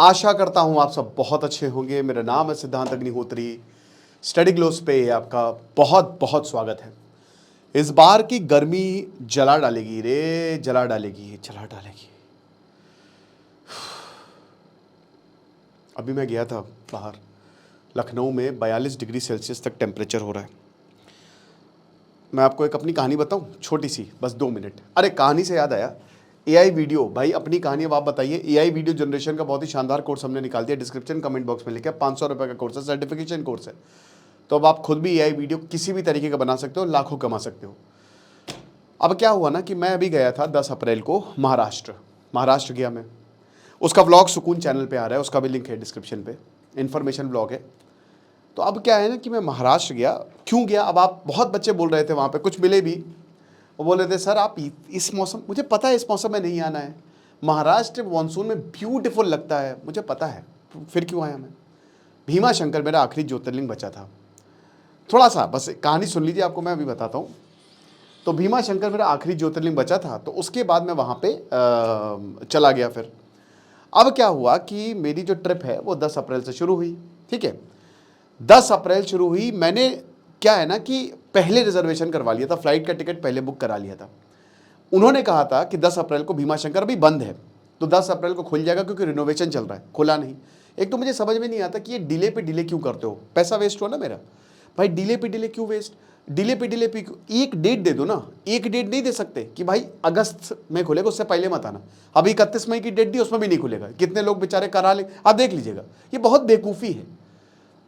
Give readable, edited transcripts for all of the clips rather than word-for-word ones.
आशा करता हूँ आप सब बहुत अच्छे होंगे। मेरा नाम है सिद्धांत अग्निहोत्री। स्टडी ग्लोस पे आपका बहुत बहुत स्वागत है। इस बार की गर्मी जला डालेगी रे, जला डालेगी, जला डालेगी। अभी मैं गया था बाहर, लखनऊ में 42 डिग्री सेल्सियस तक टेम्परेचर हो रहा है। मैं आपको एक अपनी कहानी बताऊं, छोटी सी, बस 2 मिनट। अरे कहानी से याद आया, एआई वीडियो। भाई अपनी कहानी अब आप बताइए। एआई वीडियो जनरेशन का बहुत ही शानदार कोर्स हमने निकाल दिया, डिस्क्रिप्शन कमेंट बॉक्स में लिखा है। 500 रुपये का कोर्स है, सर्टिफिकेशन कोर्स है। तो अब आप खुद भी एआई वीडियो किसी भी तरीके का बना सकते हो, लाखों कमा सकते हो। अब क्या हुआ ना कि मैं अभी गया था 10 अप्रैल को महाराष्ट्र गया मैं। उसका व्लॉग सुकून चैनल पे आ रहा है, उसका भी लिंक है डिस्क्रिप्शन पे, इन्फॉर्मेशन व्लॉग है। तो अब क्या है ना कि मैं महाराष्ट्र गया। क्यों गया? अब आप, बहुत बच्चे बोल रहे थे वहाँ पे, कुछ मिले भी, वो बोल रहे थे सर आप इस मौसम, मुझे पता है इस मौसम में नहीं आना है, महाराष्ट्र मानसून में ब्यूटीफुल लगता है, मुझे पता है, फिर क्यों आया मैं? भीमा शंकर मेरा आखिरी ज्योतिर्लिंग बचा था। थोड़ा सा बस कहानी सुन लीजिए, आपको मैं अभी बताता हूँ। तो भीमा शंकर मेरा आखिरी ज्योतिर्लिंग बचा था, तो उसके बाद मैं वहाँ पे चला गया। फिर अब क्या हुआ कि मेरी जो ट्रिप है वो 10 अप्रैल से शुरू हुई। ठीक है, 10 अप्रैल शुरू हुई। मैंने क्या है ना कि पहले रिजर्वेशन करवा लिया था, फ्लाइट का टिकट पहले बुक करा लिया था। उन्होंने कहा था कि 10 अप्रैल को भीमा शंकर अभी बंद है, तो 10 अप्रैल को खुल जाएगा, क्योंकि रिनोवेशन चल रहा है। खुला नहीं। एक तो मुझे समझ में नहीं आता कि ये डिले पे डिले क्यों करते हो, पैसा वेस्ट हुआ ना मेरा। भाई डिले पे डिले क्यों वेस्ट, डिले पे डिले पे एक डेट दे दो ना। एक डेट नहीं दे सकते कि भाई अगस्त में खुलेगा, उससे पहले मत आना। अभी 31 मई की डेट दी, उसमें भी नहीं खुलेगा। कितने लोग बेचारे करा ले, आप देख लीजिएगा। ये बहुत बेवकूफ़ी है।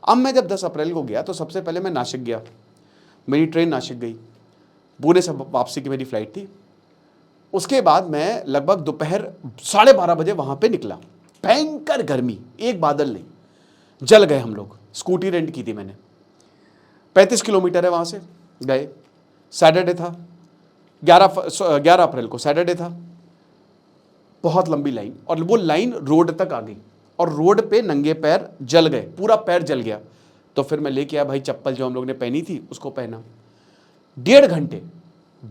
अब मैं जब 10 अप्रैल को गया तो सबसे पहले मैं नासिक गया। मेरी ट्रेन नासिक गई, पुणे से वापसी की मेरी फ़्लाइट थी। उसके बाद मैं लगभग दोपहर 12:30 बजे वहाँ पे निकला। भयंकर गर्मी, एक बादल नहीं, जल गए हम लोग। स्कूटी रेंट की थी मैंने, 35 किलोमीटर है वहाँ से। गए, सैटरडे था, 11 अप्रैल को सैटरडे था। बहुत लंबी लाइन, और वो लाइन रोड तक आ गई, और रोड पे नंगे पैर जल गए, पूरा पैर जल गया। तो फिर मैं लेके आया भाई चप्पल, जो हम लोग ने पहनी थी उसको पहना। 1.5 घंटे,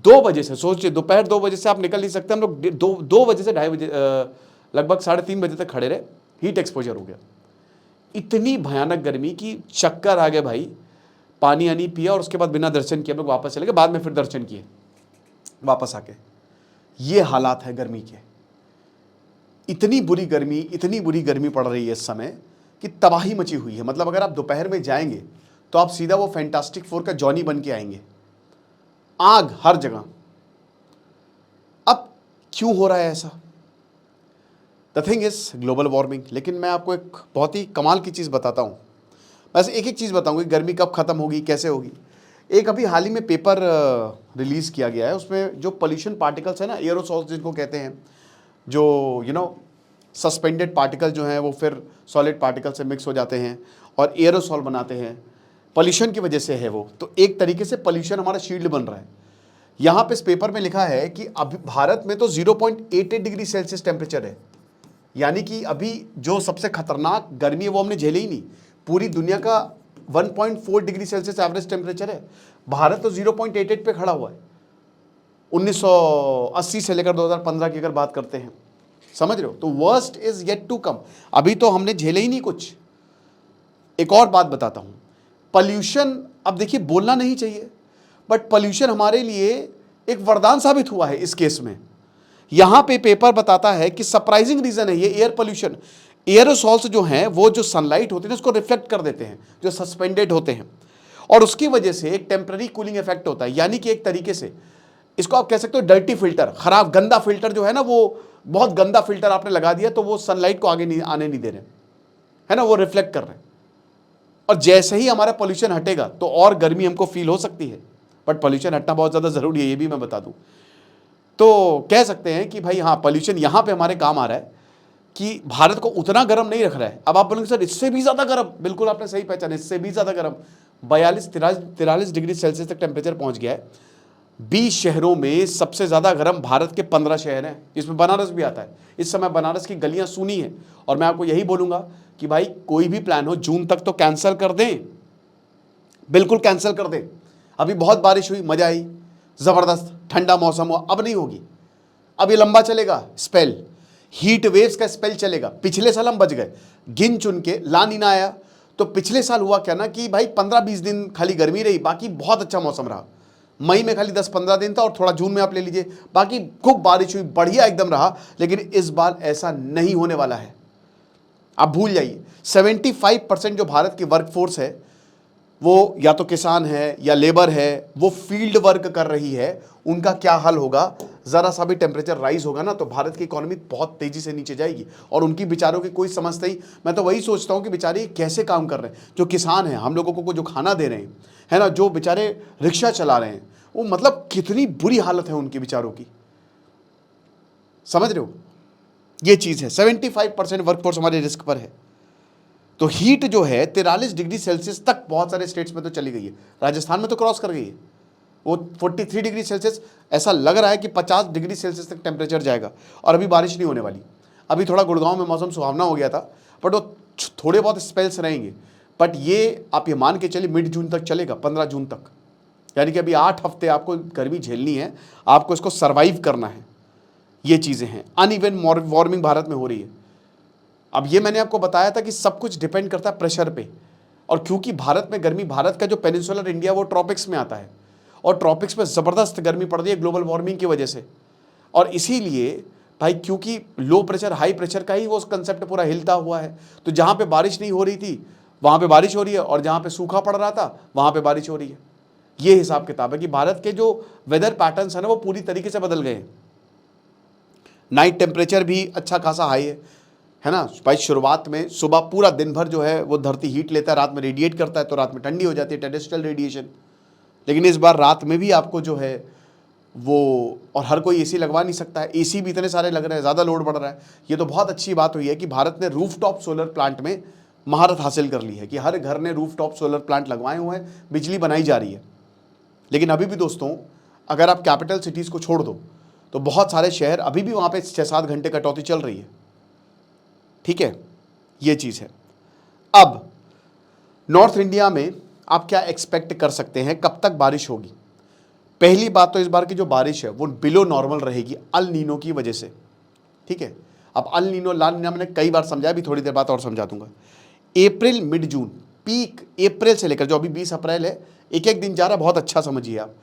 2 बजे से, सोचिए दोपहर 2 बजे से आप निकल नहीं सकते। हम लोग 2 बजे से 2:30 बजे, लगभग 3:30 बजे तक खड़े रहे। हीट एक्सपोजर हो गया, इतनी भयानक गर्मी की चक्कर आ गए भाई। पानी आनी पिया, और उसके बाद बिना दर्शन किए हम लोग वापस चले गए। बाद में फिर दर्शन किए वापस आके। ये हालात है गर्मी के। इतनी बुरी गर्मी पड़ रही है इस समय कि तबाही मची हुई है। मतलब अगर आप दोपहर में जाएंगे तो आप सीधा वो फैंटास्टिक 4 का जॉनी बन के आएंगे। आग हर जगह। अब क्यों हो रहा है ऐसा? The thing is global warming. लेकिन मैं आपको एक बहुत ही कमाल की चीज़ बताता हूँ। बस एक एक चीज़ बताऊँगी, गर्मी कब ख़त्म होगी, कैसे होगी। एक अभी हाल ही में पेपर रिलीज़ किया गया है, उसमें जो पोल्यूशन पार्टिकल्स है ना, एयरोसॉल्स जिनको कहते हैं, जो सस्पेंडेड पार्टिकल जो हैं वो फिर सॉलिड पार्टिकल से मिक्स हो जाते हैं और एयरोसॉल बनाते हैं। पोल्यूशन की वजह से है वो। तो एक तरीके से पोल्यूशन हमारा शील्ड बन रहा है। यहाँ पे इस पेपर में लिखा है कि अभी भारत में तो 0.88 डिग्री सेल्सियस टेम्परेचर है। यानी कि अभी जो सबसे खतरनाक गर्मी है वो हमने झेली ही नहीं। पूरी दुनिया का 1.4 डिग्री सेल्सियस एवरेज टेम्परेचर है, भारत तो 0.88 पे खड़ा हुआ है। 1980 से लेकर 2015 की अगर बात करते हैं, समझ रहे हो? तो worst is yet to come. अभी तो हमने झेले ही नहीं कुछ। एक और बात बताता हूं, पॉल्यूशन, अब देखिए बोलना नहीं चाहिए, बट पॉल्यूशन हमारे लिए एक वरदान साबित हुआ है इस केस में। यहां पे पेपर बताता है कि सरप्राइजिंग रीजन है ये एयर पॉल्यूशन। एयरोसॉल्स जो हैं वो जो सनलाइट होती है उसको रिफ्लेक्ट कर देते हैं, जो सस्पेंडेड होते हैं, और उसकी वजह से एक टेम्पररी कूलिंग इफेक्ट होता है। यानी कि एक तरीके से इसको आप कह सकते हो डर्टी फिल्टर, खराब गंदा फिल्टर जो है ना, वो बहुत गंदा फिल्टर आपने लगा दिया, तो वो सनलाइट को आगे नहीं आने नहीं दे रहे, है ना, वो रिफ्लेक्ट कर रहे हैं। और जैसे ही हमारा पोल्यूशन हटेगा तो और गर्मी हमको फील हो सकती है, बट पोल्यूशन हटना बहुत ज़्यादा ज़रूरी है, ये भी मैं बता दूं। तो कह सकते हैं कि भाई हाँ, पोल्यूशन यहाँ पे हमारे काम आ रहा है कि भारत को उतना गर्म नहीं रख रहा है। अब आप बोलेंगे सर इससे भी ज़्यादा गर्म, बिल्कुल आपने सही पहचाना, इससे भी ज़्यादा गर्म। 43 डिग्री सेल्सियस तक टेम्परेचर पहुँच गया है। 20 शहरों में सबसे ज़्यादा गर्म भारत के 15 शहर हैं, जिसमें बनारस भी आता है। इस समय बनारस की गलियां सूनी हैं, और मैं आपको यही बोलूँगा कि भाई कोई भी प्लान हो जून तक तो कैंसिल कर दें, बिल्कुल कैंसिल कर दें। अभी बहुत बारिश हुई, मज़ा आई, ज़बरदस्त ठंडा मौसम हुआ, अब नहीं होगी। अब ये लंबा चलेगा स्पेल। हीट वेव्स का स्पेल चलेगा। पिछले साल हम बच गए गिन चुन के, ला नीना आया तो पिछले साल हुआ क्या ना कि भाई 15-20 दिन खाली गर्मी रही, बाकी बहुत अच्छा मौसम रहा। मई में खाली 10-15 दिन था और थोड़ा जून में आप ले लीजिए, बाकी खूब बारिश हुई, बढ़िया एकदम रहा। लेकिन इस बार ऐसा नहीं होने वाला है, आप भूल जाइए। 75% जो भारत की वर्कफोर्स है वो या तो किसान है या लेबर है, वो फील्ड वर्क कर रही है। उनका क्या हाल होगा, ज़रा सा भी टेम्परेचर राइज होगा ना तो भारत की इकोनॉमी बहुत तेज़ी से नीचे जाएगी और उनकी बेचारों की कोई समझता ही। मैं तो वही सोचता हूँ कि बेचारे कैसे काम कर रहे हैं, जो किसान हैं, हम लोगों को जो खाना दे रहे हैं, है ना, जो बेचारे रिक्शा चला रहे हैं, वो मतलब कितनी बुरी हालत है उनकी बेचारों की, समझ रहे हो। ये चीज़ है, 75% वर्कफोर्स हमारे रिस्क पर है। तो हीट जो है 43 डिग्री सेल्सियस तक बहुत सारे स्टेट्स में तो चली गई है, राजस्थान में तो क्रॉस कर गई है वो 43 डिग्री सेल्सियस। ऐसा लग रहा है कि 50 डिग्री सेल्सियस तक टेम्परेचर जाएगा और अभी बारिश नहीं होने वाली। अभी थोड़ा गुड़गांव में मौसम सुहावना हो गया था, बट वो थोड़े बहुत स्पेल्स रहेंगे। बट ये आप ये मान के चलिए मिड जून तक चलेगा, 15 जून तक, यानी कि अभी 8 हफ्ते आपको गर्मी झेलनी है, आपको इसको सर्वाइव करना है। ये चीज़ें हैं। अनइवन वार्मिंग भारत में हो रही है। अब ये मैंने आपको बताया था कि सब कुछ डिपेंड करता है प्रेशर पे, और क्योंकि भारत में गर्मी, भारत का जो पेनिनसुलर इंडिया वो ट्रॉपिक्स में आता है और ट्रॉपिक्स में ज़बरदस्त गर्मी पड़ रही है ग्लोबल वार्मिंग की वजह से। और इसीलिए भाई क्योंकि लो प्रेशर हाई प्रेशर का ही वो कंसेप्ट पूरा हिलता हुआ है, तो जहाँ पे बारिश नहीं हो रही थी वहाँ पे बारिश हो रही है और जहाँ पे सूखा पड़ रहा था वहाँ पे बारिश हो रही है। ये हिसाब किताब है कि भारत के जो वेदर पैटर्न्स है ना वो पूरी तरीके से बदल गए हैं। नाइट टेम्परेचर भी अच्छा खासा हाई है ना भाई। शुरुआत में सुबह पूरा दिन भर जो है वो धरती हीट लेता है, रात में रेडिएट करता है, तो रात में ठंडी हो जाती है, टेरेस्ट्रियल रेडिएशन। लेकिन इस बार रात में भी आपको जो है वो, और हर कोई एसी लगवा नहीं सकता है, एसी भी इतने सारे लग रहे हैं, ज़्यादा लोड बढ़ रहा है। ये तो बहुत अच्छी बात हुई है कि भारत ने रूफटॉप सोलर प्लांट में महारत हासिल कर ली है कि हर घर ने रूफटॉप सोलर प्लांट लगवाए हुए हैं, बिजली बनाई जा रही है। लेकिन अभी भी दोस्तों, अगर आप कैपिटल सिटीज़ को छोड़ दो तो बहुत सारे शहर अभी भी वहाँ पे 6-7 घंटे कटौती चल रही है। ठीक है, ये चीज़ है। अब नॉर्थ इंडिया में आप क्या एक्सपेक्ट कर सकते हैं, कब तक बारिश होगी। पहली बात तो इस बार की जो बारिश है वो बिलो नॉर्मल रहेगी अल नीनो की वजह से। ठीक है, अब अल नीनो लाल नीनो मैंने कई बार समझाया, अभी थोड़ी देर बाद और समझा दूंगा। अप्रैल मिड जून पीक, अप्रैल से लेकर जो अभी 20 अप्रैल है, एक एक दिन जा रहा है, बहुत अच्छा समझिए आप।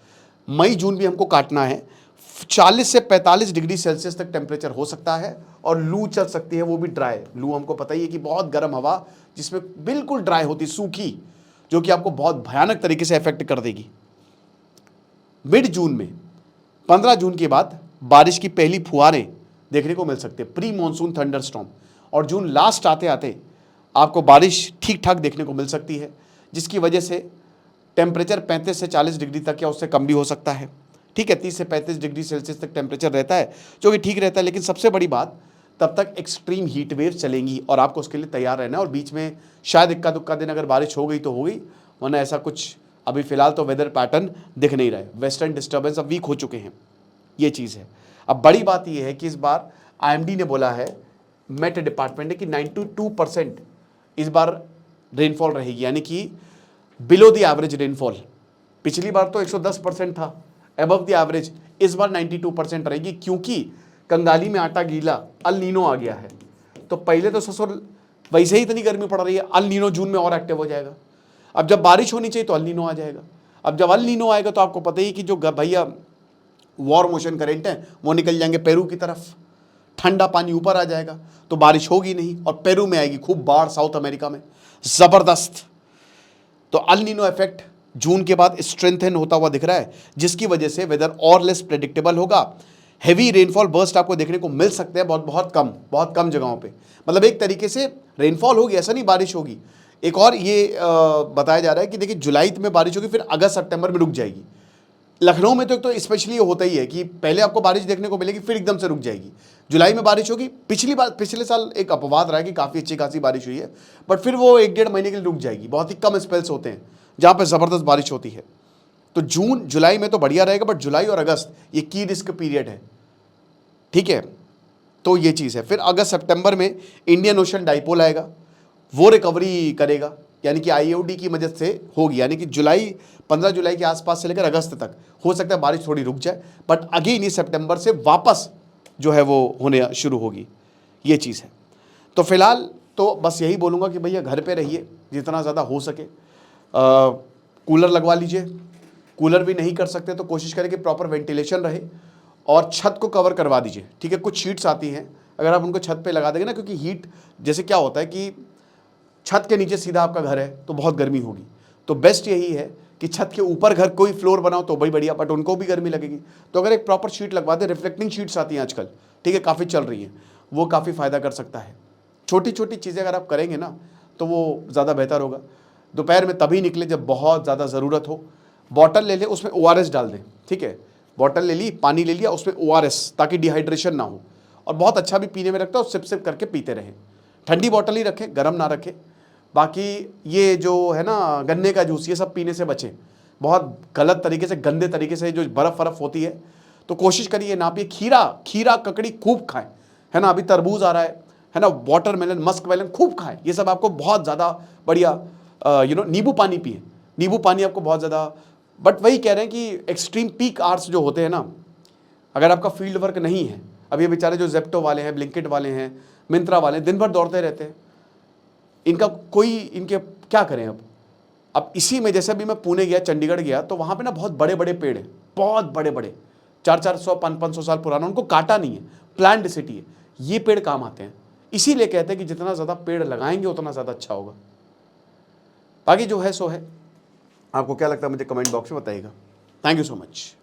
मई जून भी हमको काटना है, 40 से 45 डिग्री सेल्सियस तक टेम्परेचर हो सकता है और लू चल सकती है, वो भी ड्राई लू। हमको पता ही है कि बहुत गर्म हवा जिसमें बिल्कुल ड्राई होती, सूखी, जो कि आपको बहुत भयानक तरीके से इफेक्ट कर देगी। मिड जून में 15 जून के बाद बारिश की पहली फुहारें देखने को मिल सकती है, प्री मॉनसून थंडरस्टॉर्म। और जून लास्ट आते आते आपको बारिश ठीक ठाक देखने को मिल सकती है, जिसकी वजह से टेम्परेचर 35 से 40 डिग्री तक या उससे कम भी हो सकता है। ठीक है, 30 से 35 डिग्री सेल्सियस तक टेम्परेचर रहता है, जो कि ठीक रहता है। लेकिन सबसे बड़ी बात, तब तक एक्सट्रीम हीट वेव चलेंगी और आपको उसके लिए तैयार रहना है। और बीच में शायद इक्का दुक्का दिन अगर बारिश हो गई तो हो गई, वरना ऐसा कुछ अभी फिलहाल तो वेदर पैटर्न दिख नहीं रहा है। वेस्टर्न डिस्टर्बेंस अब वीक हो चुके हैं, ये चीज़ है। अब बड़ी बात यह है कि इस बार IMD ने बोला है, मेट डिपार्टमेंट ने, कि 92% इस बार रेनफॉल रहेगी, यानी कि बिलो द एवरेज रेनफॉल। पिछली बार तो 110% था, अबव द एवरेज। इस बार 92% रहेगी, क्योंकि कंगाली में आटा गीला, अल नीनो आ गया है। तो पहले तो ससुर वैसे ही इतनी गर्मी पड़ रही है, अल नीनो जून में और एक्टिव हो जाएगा। अब जब बारिश होनी चाहिए तो अल नीनो आ जाएगा। अब जब अल नीनो आएगा तो आपको पता ही कि जो भैया वॉर मोशन करेंट है वो निकल जाएंगे पेरू की तरफ, ठंडा पानी ऊपर आ जाएगा, तो बारिश होगी नहीं और पेरू में आएगी खूब बाढ़, साउथ अमेरिका में ज़बरदस्त। तो अल नीनो इफेक्ट जून के बाद स्ट्रेंथन होता हुआ दिख रहा है, जिसकी वजह से वेदर और लेस प्रेडिक्टेबल होगा। हेवी रेनफॉल बर्स्ट आपको देखने को मिल सकते हैं बहुत कम जगहों पे। मतलब एक तरीके से रेनफॉल होगी, ऐसा नहीं बारिश होगी। एक और ये बताया जा रहा है कि देखिए जुलाई में बारिश होगी, फिर अगस्त सितंबर में रुक जाएगी। लखनऊ में तो स्पेशली ये होता ही है कि पहले आपको बारिश देखने को मिलेगी, फिर एकदम से रुक जाएगी। जुलाई में बारिश होगी, पिछले साल एक अपवाद रहा कि काफ़ी अच्छी खासी बारिश हुई है, बट फिर वो 1-1.5 महीने के लिए रुक जाएगी। बहुत ही कम स्पेल्स होते हैं जहाँ पर ज़बरदस्त बारिश होती है। तो जून जुलाई में तो बढ़िया रहेगा, बट जुलाई और अगस्त ये की रिस्क पीरियड है। ठीक है, तो ये चीज़ है। फिर अगस्त सितंबर में इंडियन ओशन डाइपोल आएगा, वो रिकवरी करेगा, यानी कि IOD की मदद से होगी। यानी कि 15 जुलाई के आसपास से लेकर अगस्त तक हो सकता है बारिश थोड़ी रुक जाए, बट अगेन ये सितंबर से वापस जो है वो होने शुरू होगी। ये चीज़ है। तो फिलहाल तो बस यही बोलूँगा कि भैया घर पे रहिए जितना ज़्यादा हो सके। कूलर लगवा लीजिए, कूलर भी नहीं कर सकते तो कोशिश करें कि प्रॉपर वेंटिलेशन रहे, और छत को कवर करवा दीजिए, ठीक है। कुछ शीट्स आती हैं, अगर आप उनको छत पे लगा देंगे ना, क्योंकि हीट जैसे क्या होता है कि छत के नीचे सीधा आपका घर है तो बहुत गर्मी होगी, तो बेस्ट यही है कि छत के ऊपर घर कोई फ्लोर बनाओ तो भाई बढ़िया, बट उनको भी गर्मी लगेगी। तो अगर एक प्रॉपर शीट लगवा दे, रिफ्लेक्टिंग शीट्स आती हैं आजकल, ठीक है, काफ़ी चल रही हैं, वो काफ़ी फ़ायदा कर सकता है। छोटी छोटी चीज़ें अगर आप करेंगे ना तो वो ज़्यादा बेहतर होगा। दोपहर में तभी निकले जब बहुत ज़्यादा ज़रूरत हो। बॉटल ले ले, उसमें ORS डाल दें, ठीक है। बॉटल ले ली, पानी ले लिया, उसमें ORS, ताकि डिहाइड्रेशन ना हो, और बहुत अच्छा भी पीने में लगता है, और सिप सिप करके पीते रहें। ठंडी बॉटल ही रखें, गर्म ना रखें। बाकी ये जो है ना गन्ने का जूस, ये सब पीने से बचें। बहुत गलत तरीके से, गंदे तरीके से जो बर्फ़ होती है, तो कोशिश करिए ना पिए। खीरा ककड़ी खूब खाएं, है ना। अभी तरबूज आ रहा है ना, वाटरमेलन, मस्क मेलन खूब खाएं। ये सब आपको बहुत ज़्यादा बढ़िया, नींबू पानी पिए, नींबू पानी आपको बहुत ज़्यादा। बट वही कह रहे हैं कि एक्सट्रीम पीक आवर्स जो होते हैं ना, अगर आपका फील्ड वर्क नहीं है, अब ये बेचारे जो जेप्टो वाले हैं, ब्लिंकिट वाले हैं, मिंत्रा वाले हैं, दिन भर दौड़ते रहते हैं, इनका कोई, इनके क्या करें अब इसी में जैसे अभी मैं पुणे गया, चंडीगढ़ गया, तो वहाँ पे ना बहुत बड़े बड़े पेड़ हैं, बहुत बड़े बड़े, 400-400 500-500 साल पुराना, उनको काटा नहीं है, प्लांट सिटी है। ये पेड़ काम आते हैं, इसीलिए कहते हैं कि जितना ज़्यादा पेड़ लगाएंगे उतना ज़्यादा अच्छा होगा। बाकी जो है सो है। आपको क्या लगता है मुझे कमेंट बॉक्स में बताइएगा। Thank you so much.